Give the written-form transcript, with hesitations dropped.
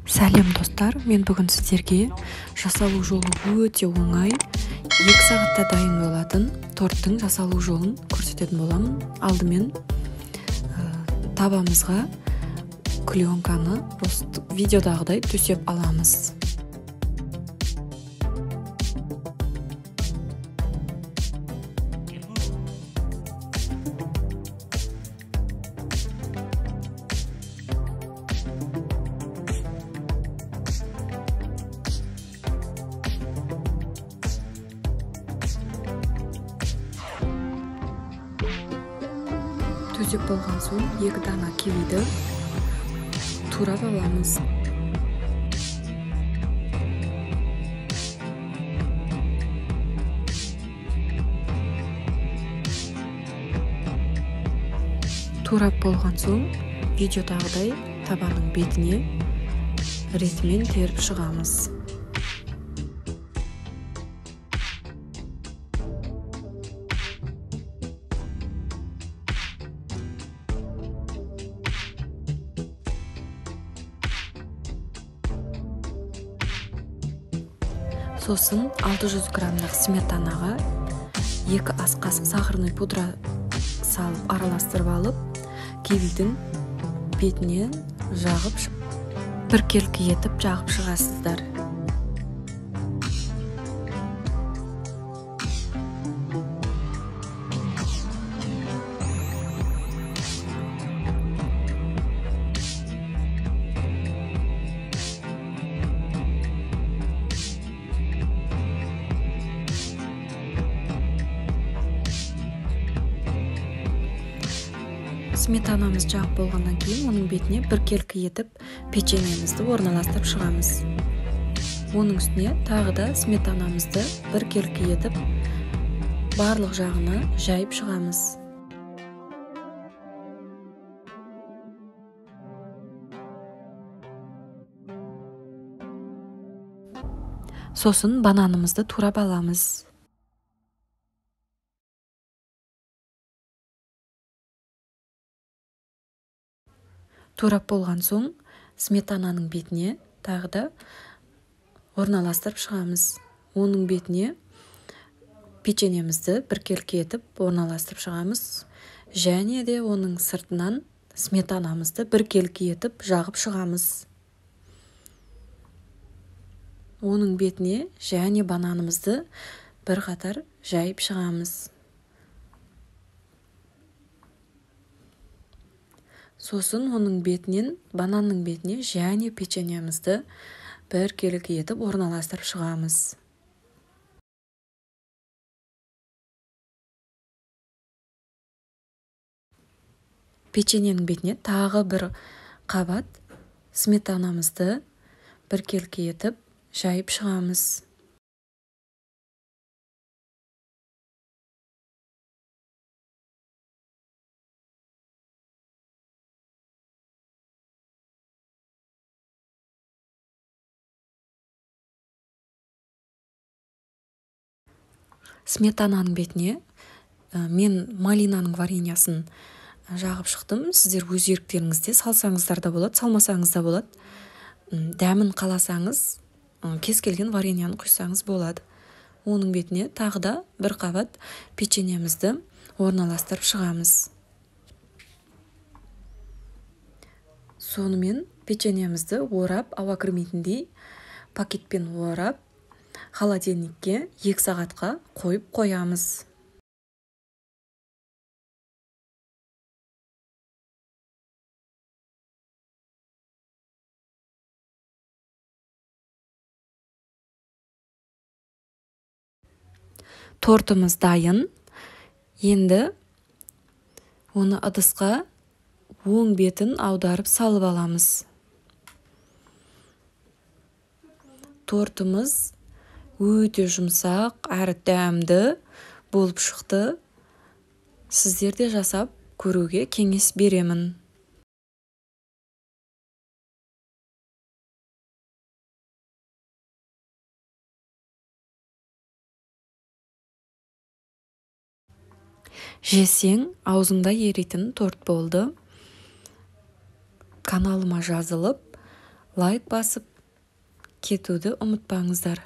Сәлем достар, мен бүгін сіздерге жасалу жолы өте оңай, 2 сағатта дайын болатын торттың жасалу жолын көрсететін боламын. Алдымен табамызға клеенканы видеодағыдай төсеп аламыз. Төсеп болған соң 2 дана кивиді турап аламыз. Турап болған соң видеодағыдай табаның бетіне ретімен теріп шығамыз. Сосын 600 граммдық сметанаға 2 ас қасық сахарный пудра салып араластырып алып, кивидің бетіне жағып, біркелкі етіп жағып шығасыздар. Сметанамыз жағып болғаннан кейін, оның бетіне біркелкі етіп печеньемізді орналастырып шығамыз. Оның үстіне тағы да сметанамызды біркелкі етіп барлық жағына жайып шығамыз. Сосын бананымызды турап аламыз. Турап болған соң сметананың бетіне тағы да орналастырып шығамыз. Оның бетіне печеньемізді біркелкі етіп орналастырып шығамыз. Және де оның сыртынан сметанамызды біркелкі етіп жағып шығамыз. Оның бетіне және бананымызды бір қатар жайып шығамыз. Сосын оның бетінен, бананның бетіне және печеньемізді біркелкі етіп орналастырып шығамыз. Печеньенің бетіне тағы бір қабат сметанамызды біркелкі етіп жайып шығамыз. Сметананың бетіне мен малинаның вареньясын жағып шықтым. Сіздер өз еріктеріңізде салсаңыздар да болады, салмасаңыз да болады. Дәмін қаласаңыз, кез келген вареньяны құйсаңыз болады. Оның бетіне тағы да бір қабат печеньемізді орналастырып шығамыз. Сонымен печеньемізді орап, ауа кірмейтіндей пакетпен орап, холодильникке 2 сағатқа қойып қоямыз. Тортымыз дайын. Енді оны ыдысқа оң бетін аударып салып аламыз. Тортымыз өте жұмсақ, әрі дәмді болып шықты. Сіздер де жасап көруге кеңес беремін. Жесең, аузыңда еритін торт болды. Каналыма жазылып, лайк басып кетуді ұмытпаңыздар.